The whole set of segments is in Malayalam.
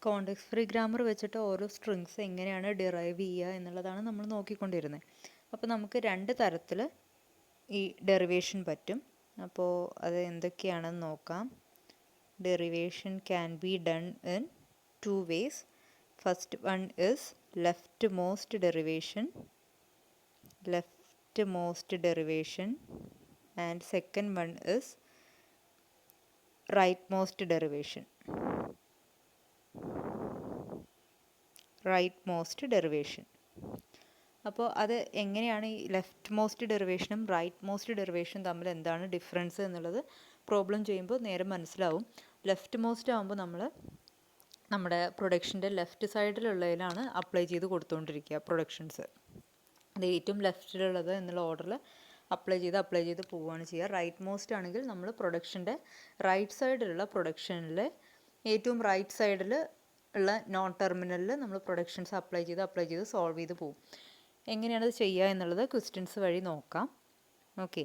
കോണ്ടെക്സ്റ്റ് ഫ്രീ ഗ്രാമർ വെച്ചിട്ട് ഓരോ സ്ട്രിങ്സ് എങ്ങനെയാണ് ഡിറൈവ് ചെയ്യുക എന്നുള്ളതാണ് നമ്മൾ നോക്കിക്കൊണ്ടിരുന്നത്. അപ്പോൾ നമുക്ക് രണ്ട് തരത്തിൽ ഈ ഡെറിവേഷൻ പറ്റും. അപ്പോൾ അത് എന്തൊക്കെയാണെന്ന് നോക്കാം. Derivation can be done in two ways. First one is leftmost derivation, and second one is rightmost derivation. അപ്പോൾ അത് എങ്ങനെയാണ് ഈ ലെഫ്റ്റ് മോസ്റ്റ് ഡെറിവേഷനും റൈറ്റ് മോസ്റ്റ് ഡെറിവേഷനും തമ്മിൽ എന്താണ് ഡിഫറൻസ് എന്നുള്ളത് പ്രോബ്ലം ചെയ്യുമ്പോൾ നേരെ മനസ്സിലാവും. ലെഫ്റ്റ് മോസ്റ്റ് ആകുമ്പോൾ നമ്മൾ നമ്മുടെ പ്രൊഡക്ഷൻ്റെ ലെഫ്റ്റ് സൈഡിലുള്ളതിലാണ് അപ്ലൈ ചെയ്ത് കൊടുത്തുകൊണ്ടിരിക്കുക പ്രൊഡക്ഷൻസ്. അത് ഏറ്റവും ലെഫ്റ്റിലുള്ളത് എന്നുള്ള ഓർഡറിൽ അപ്ലൈ ചെയ്ത് പോവുകയാണ് ചെയ്യുക. റൈറ്റ് മോസ്റ്റ് ആണെങ്കിൽ നമ്മൾ പ്രൊഡക്ഷൻ്റെ റൈറ്റ് സൈഡിലുള്ള പ്രൊഡക്ഷനിൽ ഏറ്റവും റൈറ്റ് സൈഡിൽ ഉള്ള നോൺ ടെർമിനലിൽ നമ്മൾ പ്രൊഡക്ഷൻസ് അപ്ലൈ ചെയ്ത് സോൾവ് ചെയ്ത് പോകും. എങ്ങനെയാണത് ചെയ്യുക എന്നുള്ളത് ക്വസ്റ്റ്യൻസ് വഴി നോക്കാം. ഓക്കെ,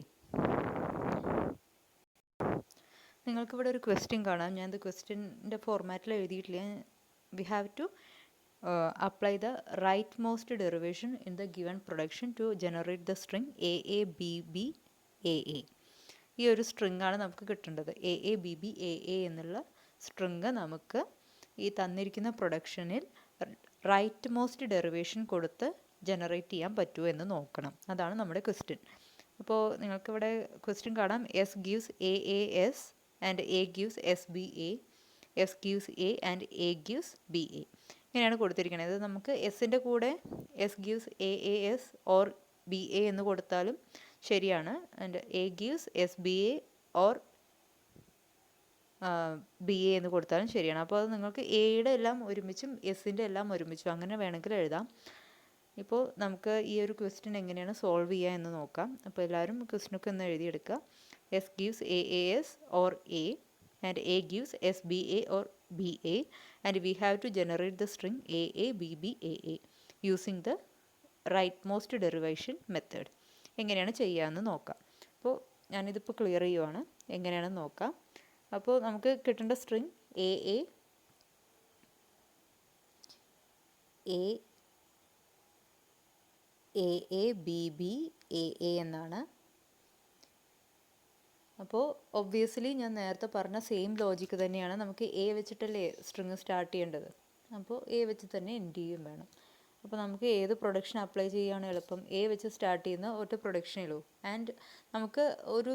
നിങ്ങൾക്കിവിടെ ഒരു ക്വസ്റ്റ്യൻ കാണാം. ഞാനത് ക്വസ്റ്റ്യൻ്റെ ഫോർമാറ്റിൽ എഴുതിയിട്ടില്ല. We have to apply the rightmost derivation in the given production to generate the string AABBAA. ഈ ഒരു സ്ട്രിങ് ആണ് നമുക്ക് കിട്ടേണ്ടത്. AABBAA എന്നുള്ള സ്ട്രിങ് നമുക്ക് ഈ തന്നിരിക്കുന്ന പ്രൊഡക്ഷനിൽ റൈറ്റ് മോസ്റ്റ് ഡെറിവേഷൻ കൊടുത്ത് ജനറേറ്റ് ചെയ്യാൻ പറ്റുമോ എന്ന് നോക്കണം. അതാണ് നമ്മുടെ ക്വസ്റ്റ്യൻ. അപ്പോൾ നിങ്ങൾക്കിവിടെ ക്വസ്റ്റ്യൻ കാണാം. S gives AAS and A gives SBA, S gives A and A gives BA. ഇങ്ങനെയാണ് കൊടുത്തിരിക്കുന്നത്. നമുക്ക് എസിൻ്റെ കൂടെ S gives AAS or BA എന്ന് കൊടുത്താലും ശരിയാണ്. And A gives SBA or BA എന്ന് കൊടുത്താലും ശരിയാണ്. അപ്പോൾ അത് നിങ്ങൾക്ക് എയുടെ എല്ലാം ഒരുമിച്ചും എസിൻ്റെ എല്ലാം ഒരുമിച്ചും അങ്ങനെ വേണമെങ്കിൽ എഴുതാം. ഇപ്പോൾ നമുക്ക് ഈ ഒരു ക്വസ്റ്റ്യൻ എങ്ങനെയാണ് സോൾവ് ചെയ്യുക എന്ന് നോക്കാം. അപ്പോൾ എല്ലാവരും ക്വസ്റ്റ്യനൊക്കെ ഒന്ന് എഴുതിയെടുക്കുക. S gives AAS or A and A gives SBA or BA, and we have to generate the string AABBAA using the rightmost derivation method. എങ്ങനെയാണ് ചെയ്യാമെന്ന് നോക്കാം. അപ്പോൾ ഞാനിതിപ്പോൾ ക്ലിയർ ചെയ്യുവാണ്. എങ്ങനെയാണെന്ന് നോക്കാം. അപ്പോൾ നമുക്ക് കിട്ടേണ്ട സ്ട്രിങ് AABBAA എന്നാണ്. അപ്പോൾ ഒബ്വിയസ്ലി ഞാൻ നേരത്തെ പറഞ്ഞ സെയിം ലോജിക്ക് തന്നെയാണ്. നമുക്ക് എ വെച്ചിട്ടല്ലേ സ്ട്രിങ് സ്റ്റാർട്ട് ചെയ്യേണ്ടത്. അപ്പോൾ എ വെച്ച് തന്നെ എൻഡ് ചെയ്യും വേണം. അപ്പോൾ നമുക്ക് ഏത് പ്രൊഡക്ഷൻ അപ്ലൈ ചെയ്യുകയാണ് എളുപ്പം? എ വെച്ച് സ്റ്റാർട്ട് ചെയ്യുന്ന ഒറ്റ പ്രൊഡക്ഷനേ ഉള്ളൂ. ആൻഡ് നമുക്ക് ഒരു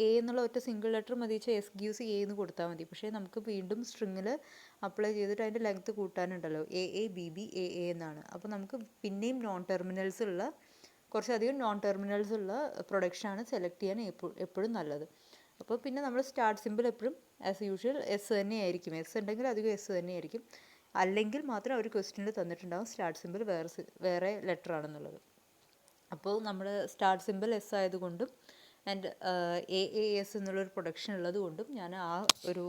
എ എന്നുള്ള ഒറ്റ സിംഗിൾ ലെറ്റർ മതി വെച്ചാൽ S gives A എന്ന് കൊടുത്താൽ മതി. പക്ഷേ നമുക്ക് വീണ്ടും സ്ട്രിങ്ങിൽ അപ്ലൈ ചെയ്തിട്ട് അതിൻ്റെ ലെങ്ത്ത് കൂട്ടാനുണ്ടല്ലോ. AABBAA എന്നാണ്. അപ്പോൾ നമുക്ക് പിന്നെയും കുറച്ചധികം നോൺ ടെർമിനൽസ് ഉള്ള പ്രൊഡക്ഷനാണ് സെലക്ട് ചെയ്യാൻ എപ്പോഴും നല്ലത്. അപ്പോൾ പിന്നെ നമ്മൾ സ്റ്റാർട്ട് സിമ്പിൾ എപ്പോഴും ആസ് യൂഷ്വൽ എസ് തന്നെയായിരിക്കും. എസ് ഉണ്ടെങ്കിൽ അധികം എസ് തന്നെയായിരിക്കും. അല്ലെങ്കിൽ മാത്രം ഒരു ക്വസ്റ്റ്യനിൽ തന്നിട്ടുണ്ടാകും സ്റ്റാർട്ട് സിമ്പിൾ വേറെ ലെറ്റർ ആണെന്നുള്ളത്. അപ്പോൾ നമ്മൾ സ്റ്റാർട്ട് സിമ്പിൾ എസ് ആയതുകൊണ്ടും ആൻഡ് AAS എന്നുള്ളൊരു പ്രൊഡക്ഷൻ ഉള്ളത് കൊണ്ടും ഞാൻ ആ ഒരു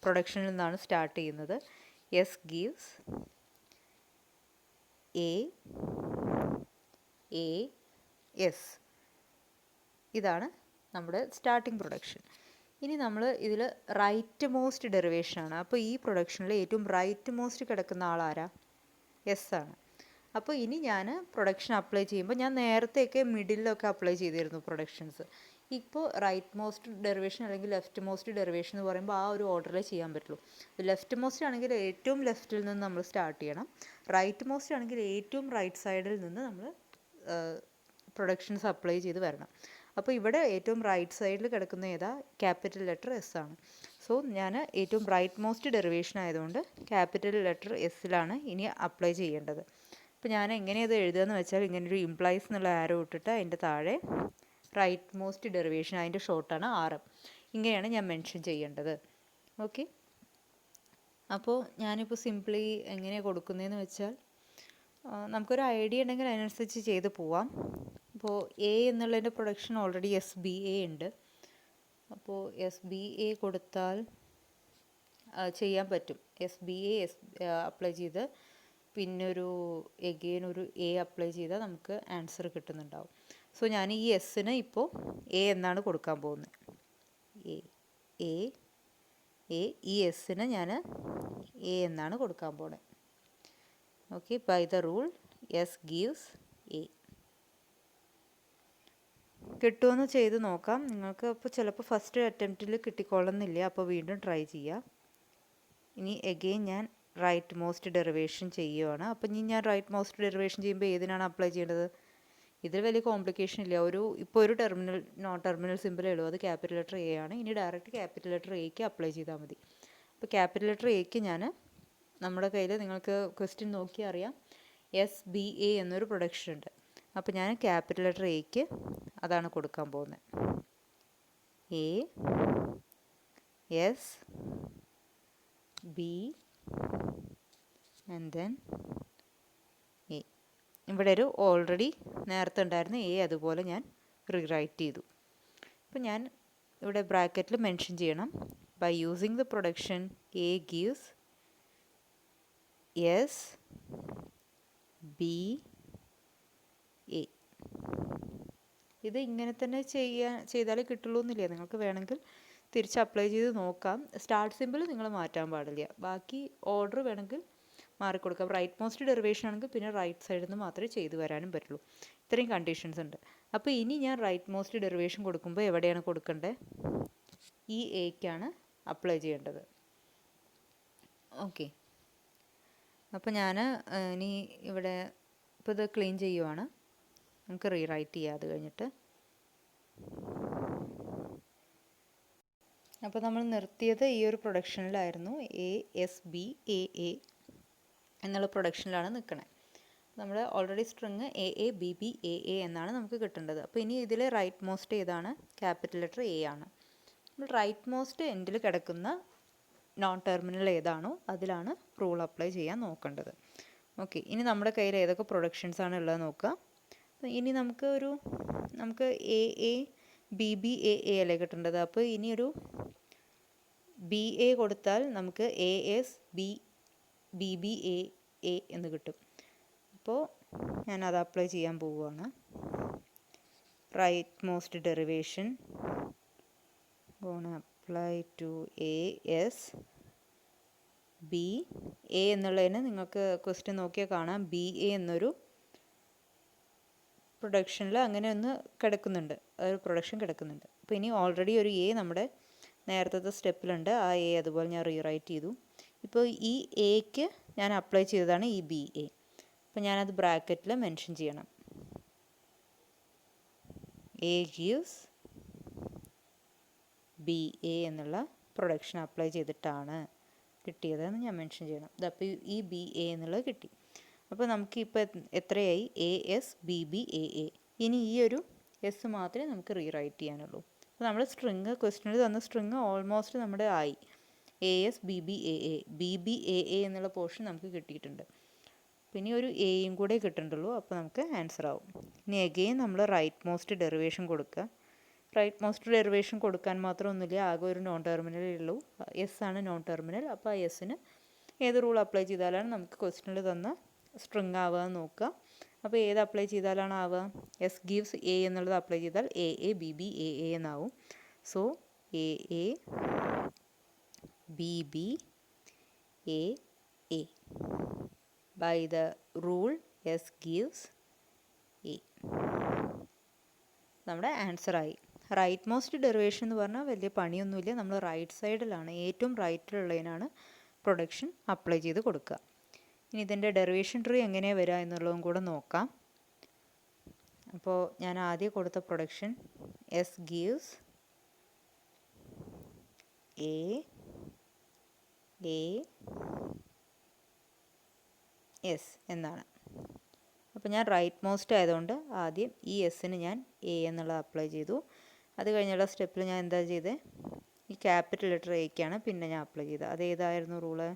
പ്രൊഡക്ഷനിൽ നിന്നാണ് സ്റ്റാർട്ട് ചെയ്യുന്നത്. S gives AAS. ഇതാണ് നമ്മുടെ സ്റ്റാർട്ടിംഗ് പ്രൊഡക്ഷൻ. ഇനി നമ്മൾ ഇതിൽ റൈറ്റ് മോസ്റ്റ് ഡെറിവേഷനാണ്. അപ്പോൾ ഈ പ്രൊഡക്ഷനിൽ ഏറ്റവും റൈറ്റ് മോസ്റ്റ് കിടക്കുന്ന ആളാരാ? എസ് ആണ്. അപ്പോൾ ഇനി ഞാൻ പ്രൊഡക്ഷൻ അപ്ലൈ ചെയ്യുമ്പോൾ ഞാൻ നേരത്തെയൊക്കെ മിഡിലൊക്കെ അപ്ലൈ ചെയ്തിരുന്നു പ്രൊഡക്ഷൻസ്. ഇപ്പോൾ റൈറ്റ് മോസ്റ്റ് ഡെറിവേഷൻ അല്ലെങ്കിൽ ലെഫ്റ്റ് മോസ്റ്റ് ഡെറിവേഷൻ എന്ന് പറയുമ്പോൾ ആ ഒരു ഓർഡറിലേ ചെയ്യാൻ പറ്റുള്ളൂ. ലെഫ്റ്റ് മോസ്റ്റ് ആണെങ്കിൽ ഏറ്റവും ലെഫ്റ്റിൽ നിന്ന് നമ്മൾ സ്റ്റാർട്ട് ചെയ്യണം. റൈറ്റ് മോസ്റ്റ് ആണെങ്കിൽ ഏറ്റവും റൈറ്റ് സൈഡിൽ നിന്ന് നമ്മൾ പ്രൊഡക്ഷൻസ് അപ്ലൈ ചെയ്ത് വരണം. അപ്പോൾ ഇവിടെ ഏറ്റവും റൈറ്റ് സൈഡിൽ കിടക്കുന്ന ഏതാ? ക്യാപിറ്റൽ ലെറ്റർ എസ് ആണ്. സോ ഞാൻ ഏറ്റവും റൈറ്റ് മോസ്റ്റ് ഡെറിവേഷൻ ആയതുകൊണ്ട് ക്യാപിറ്റൽ ലെറ്റർ എസ്സിലാണ് ഇനി അപ്ലൈ ചെയ്യേണ്ടത്. അപ്പോൾ ഞാൻ എങ്ങനെയത് എഴുതുകയെന്ന് വെച്ചാൽ ഇങ്ങനൊരു ഇംപ്ലൈസ് എന്നുള്ള ആരോ ഇട്ടിട്ട് അതിൻ്റെ താഴെ റൈറ്റ് മോസ്റ്റ് ഡെറിവേഷൻ, അതിൻ്റെ ഷോർട്ടാണ് RM. ഇങ്ങനെയാണ് ഞാൻ മെൻഷൻ ചെയ്യേണ്ടത്. ഓക്കെ, അപ്പോൾ ഞാനിപ്പോൾ സിംപ്ലി എങ്ങനെയാണ് കൊടുക്കുന്നതെന്ന് വെച്ചാൽ നമുക്കൊരു ഐഡിയ ഉണ്ടെങ്കിൽ അതിനനുസരിച്ച് ചെയ്ത് പോവാം. അപ്പോൾ A എന്നുള്ളതിൻ്റെ പ്രൊഡക്ഷൻ ഓൾറെഡി SBA ഉണ്ട്. അപ്പോൾ SBA കൊടുത്താൽ ചെയ്യാൻ പറ്റും. SBA അപ്ലൈ ചെയ്ത് പിന്നെ എഗെയിൻ ഒരു A അപ്ലൈ ചെയ്താൽ നമുക്ക് ആൻസർ കിട്ടുന്നുണ്ടാവും. സോ ഞാൻ ഈ എസ്സിന് ഇപ്പോൾ A എന്നാണ് കൊടുക്കാൻ പോകുന്നത്. A A. ഈ എസ്സിന് ഞാൻ എ എന്നാണ് കൊടുക്കാൻ പോണത്. Okay, by the rule S gives A. കിട്ടുമെന്ന് ചെയ്ത് നോക്കാം. നിങ്ങൾക്ക് അപ്പോൾ ചിലപ്പോൾ ഫസ്റ്റ് അറ്റംപ്റ്റിൽ കിട്ടിക്കൊള്ളുന്നില്ല, അപ്പോൾ വീണ്ടും ട്രൈ ചെയ്യാം. ഇനി എഗെയിൻ ഞാൻ റൈറ്റ് മോസ്റ്റ് ഡെറിവേഷൻ ചെയ്യുവാണ്. അപ്പം ഇനി ഞാൻ റൈറ്റ് മോസ്റ്റ് ഡെറിവേഷൻ ചെയ്യുമ്പോൾ ഏതിനാണ് അപ്ലൈ ചെയ്യേണ്ടത്? ഇതിൽ വലിയ കോംപ്ലിക്കേഷൻ ഇല്ല. ഇപ്പോൾ ഒരു ടെർമിനൽ നോൺ ടെർമിനൽ സിമ്പിളേ ഉള്ളൂ, അത് ക്യാപിറ്റൽ ലെറ്റർ എ ആണ്. ഇനി ഡയറക്റ്റ് ക്യാപിറ്റൽ ലെറ്റർ എക്ക് അപ്ലൈ ചെയ്താൽ മതി. അപ്പോൾ ക്യാപിറ്റൽ ലെറ്റർ എക്ക് ഞാൻ നമ്മുടെ കയ്യിൽ നിങ്ങൾക്ക് ക്വസ്റ്റ്യൻ നോക്കി അറിയാം, SBA എന്നൊരു പ്രൊഡക്ഷൻ ഉണ്ട്. അപ്പോൾ ഞാൻ ക്യാപിറ്റൽ ലെറ്റർ എക്ക് അതാണ് കൊടുക്കാൻ പോകുന്നത്. A S B and then A. ഇവിടെ ഒരു ഓൾറെഡി നേരത്തെ ഉണ്ടായിരുന്ന എ അതുപോലെ ഞാൻ റീറൈറ്റ് ചെയ്തു. അപ്പോൾ ഞാൻ ഇവിടെ ബ്രാക്കറ്റിൽ മെൻഷൻ ചെയ്യണം, by using the production A gives S B A. ഇത് ഇങ്ങനെ തന്നെ ചെയ്താലേ കിട്ടുള്ളൂ എന്നില്ല, നിങ്ങൾക്ക് വേണമെങ്കിൽ തിരിച്ച് അപ്ലൈ ചെയ്ത് നോക്കാം. സ്റ്റാർട്ട് സിമ്പിൾ നിങ്ങൾ മാറ്റാൻ പാടില്ല, ബാക്കി ഓർഡർ വേണമെങ്കിൽ മാറിക്കൊടുക്കാം. റൈറ്റ് മോസ്റ്റ് ഡെറിവേഷൻ ആണെങ്കിൽ പിന്നെ റൈറ്റ് സൈഡിൽ നിന്ന് മാത്രമേ ചെയ്തു വരാനും പറ്റുള്ളൂ. ഇത്രയും കണ്ടീഷൻസ് ഉണ്ട്. അപ്പോൾ ഇനി ഞാൻ റൈറ്റ് മോസ്റ്റ് ഡെറിവേഷൻ കൊടുക്കുമ്പോൾ എവിടെയാണ് കൊടുക്കേണ്ടത്? ഈ എക്കാണ് അപ്ലൈ ചെയ്യേണ്ടത്. ഓക്കെ, അപ്പോൾ ഞാൻ ഇനി ഇവിടെ ഇപ്പോൾ ഇത് ക്ലീൻ ചെയ്യുവാണ്. നമുക്ക് റീറൈറ്റ് ചെയ്യാം അത് കഴിഞ്ഞിട്ട്. അപ്പോൾ നമ്മൾ നിർത്തിയത് ഈ ഒരു പ്രൊഡക്ഷനിലായിരുന്നു, ASBAA എന്നുള്ള പ്രൊഡക്ഷനിലാണ് നിൽക്കണേ. നമ്മൾ ഓൾറെഡി സ്ട്രിങ് AABBAA എന്നാണ് നമുക്ക് കിട്ടേണ്ടത്. അപ്പോൾ ഇനി ഇതിൽ റൈറ്റ് മോസ്റ്റ് ഏതാണ്? ക്യാപിറ്റൽ ലെറ്റർ എ ആണ്. റൈറ്റ് മോസ്റ്റ് എൻഡിൽ കിടക്കുന്ന നോൺ ടെർമിനൽ ഏതാണോ അതിലാണ് റൂൾ അപ്ലൈ ചെയ്യാൻ നോക്കേണ്ടത്. ഓക്കെ, ഇനി നമ്മുടെ കയ്യിൽ ഏതൊക്കെ പ്രൊഡക്ഷൻസ് ആണ് ഉള്ളത് നോക്കുക. ഇനി നമുക്ക് AABBAA അല്ലേ കിട്ടേണ്ടത്. അപ്പോൾ ഇനി ഒരു BA കൊടുത്താൽ നമുക്ക് ASBBBAA എന്ന് കിട്ടും. അപ്പോൾ ഞാനത് അപ്ലൈ ചെയ്യാൻ പോവുകയാണ്. Rightmost derivation apply to ASBA എന്നുള്ളതിന് നിങ്ങൾക്ക് ക്വസ്റ്റ്യൻ നോക്കിയാൽ കാണാം, BA എന്നൊരു പ്രൊഡക്ഷനിൽ അങ്ങനെ ഒന്ന് കിടക്കുന്നുണ്ട്, ഒരു പ്രൊഡക്ഷൻ കിടക്കുന്നുണ്ട്. അപ്പോൾ ഇനി ഓൾറെഡി ഒരു എ നമ്മുടെ നേരത്തെ സ്റ്റെപ്പിലുണ്ട്, ആ എ അതുപോലെ ഞാൻ റീറൈറ്റ് ചെയ്തു. ഇപ്പോൾ ഈ എക്ക് ഞാൻ അപ്ലൈ ചെയ്തതാണ് ഈ BA. അപ്പോൾ ഞാനത് ബ്രാക്കറ്റിൽ മെൻഷൻ ചെയ്യണം, A gives BA എന്നുള്ള പ്രൊഡക്ഷൻ അപ്ലൈ ചെയ്തിട്ടാണ് കിട്ടിയതെന്ന് ഞാൻ മെൻഷൻ ചെയ്യണം. അപ്പോൾ ഈ BA എന്നുള്ളത് കിട്ടി. അപ്പോൾ നമുക്ക് ഇപ്പോൾ എത്രയായി? ASBBAA. ഇനി ഈ ഒരു എസ് മാത്രമേ നമുക്ക് റീറൈറ്റ് ചെയ്യാനുള്ളൂ. അപ്പോൾ നമ്മൾ സ്ട്രിങ് ക്വസ്റ്റ്യനിൽ തന്ന സ്ട്രിങ് ഓൾമോസ്റ്റ് നമ്മുടെ ആയി. ASBBAA BBAA എന്നുള്ള പോർഷൻ നമുക്ക് കിട്ടിയിട്ടുണ്ട്. പിന്നെ ഒരു എയും കൂടെ കിട്ടണ്ടുള്ളൂ, അപ്പോൾ നമുക്ക് ആൻസർ ആവും. ഇനി എഗെയിൻ നമ്മൾ റൈറ്റ് മോസ്റ്റ് ഡെറിവേഷൻ കൊടുക്കുക. റൈറ്റ് മോസ്റ്റ് ഡെറിവേഷൻ കൊടുക്കാൻ മാത്രമൊന്നുമില്ല, ആകെ ഒരു നോൺ ടെർമിനലേ ഉള്ളൂ, എസ് ആണ് നോൺ ടെർമിനൽ. അപ്പോൾ ആ എസ്സിന് ഏത് റൂൾ അപ്ലൈ ചെയ്താലാണ് നമുക്ക് ക്വസ്റ്റ്യനിൽ തന്ന സ്ട്രിങ് ആവുക എന്ന് നോക്കുക. അപ്പോൾ ഏത് അപ്ലൈ ചെയ്താലാണ് ആവുക? എസ് ഗീവ്സ് എ എന്നുള്ളത് അപ്ലൈ ചെയ്താൽ AABBAA എന്നാവും. So AABBAA by the rule S gives A. നമ്മുടെ ആൻസറായി. റൈറ്റ് മോസ്റ്റ് ഡെറിവേഷൻ എന്ന് പറഞ്ഞാൽ വലിയ പണിയൊന്നുമില്ല, നമ്മൾ റൈറ്റ് സൈഡിലാണ്, ഏറ്റവും റൈറ്റിലുള്ളതിനാണ് പ്രൊഡക്ഷൻ അപ്ലൈ ചെയ്ത് കൊടുക്കുക. ഇനി ഇതിൻ്റെ ഡെറിവേഷൻ ട്രീ എങ്ങനെയാണ് വരിക എന്നുള്ളതും കൂടെ നോക്കാം. അപ്പോൾ ഞാൻ ആദ്യം കൊടുത്ത production S gives A S എന്നാണ്. അപ്പോൾ ഞാൻ റൈറ്റ് മോസ്റ്റ് ആയതുകൊണ്ട് ആദ്യം ഈ എസ്സിന് ഞാൻ എ എന്നുള്ളത് അപ്ലൈ ചെയ്തു. അത് കഴിഞ്ഞുള്ള സ്റ്റെപ്പിൽ ഞാൻ എന്താ ചെയ്തത്? ഈ ക്യാപിറ്റൽ ലെറ്റർ എക്കാണ് പിന്നെ ഞാൻ അപ്ലൈ ചെയ്തത്. അത് ഏതായിരുന്നു റൂള്?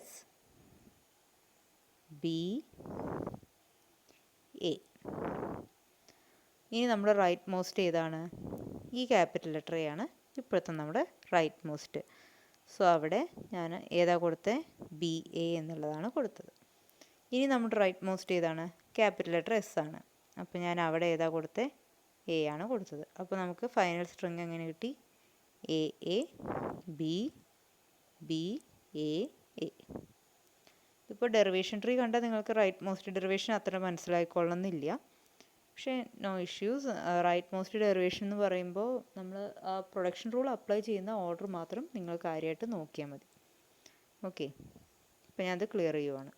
SBA. ഇനി നമ്മുടെ റൈറ്റ് മോസ്റ്റ് ഏതാണ്? ഈ ക്യാപിറ്റൽ ലെറ്റർ എ ആണ് ഇപ്പോഴത്തെ നമ്മുടെ റൈറ്റ് മോസ്റ്റ്. സോ അവിടെ ഞാൻ ഏതാ കൊടുത്തത്? BA എന്നുള്ളതാണ് കൊടുത്തത്. ഇനി നമ്മുടെ റൈറ്റ് മോസ്റ്റ് ഏതാണ്? ക്യാപിറ്റൽ ലെറ്റർ എസ് ആണ്. അപ്പോൾ ഞാൻ അവിടെ ഏതാ കൊടുത്തത്? എ ആണ് കൊടുത്തത്. അപ്പോൾ നമുക്ക് ഫൈനൽ സ്ട്രിങ് എങ്ങനെ കിട്ടി? A A B B A A. ഇപ്പോൾ ഡെറിവേഷൻ ട്രീ കണ്ടാൽ നിങ്ങൾക്ക് റൈറ്റ് മോസ്റ്റ് ഡെറിവേഷൻ അത്ര മനസ്സിലായിക്കൊള്ളണമെന്നില്ല. പക്ഷേ no issues. Rightmost derivation എന്ന് പറയുമ്പോൾ നമ്മൾ ആ പ്രൊഡക്ഷൻ റൂൾ അപ്ലൈ ചെയ്യുന്ന ഓർഡർ മാത്രം നിങ്ങൾ കാര്യമായിട്ട് നോക്കിയാൽ മതി. ഓക്കെ, അപ്പോൾ ഞാനത് ക്ലിയർ ചെയ്യുവാണ്.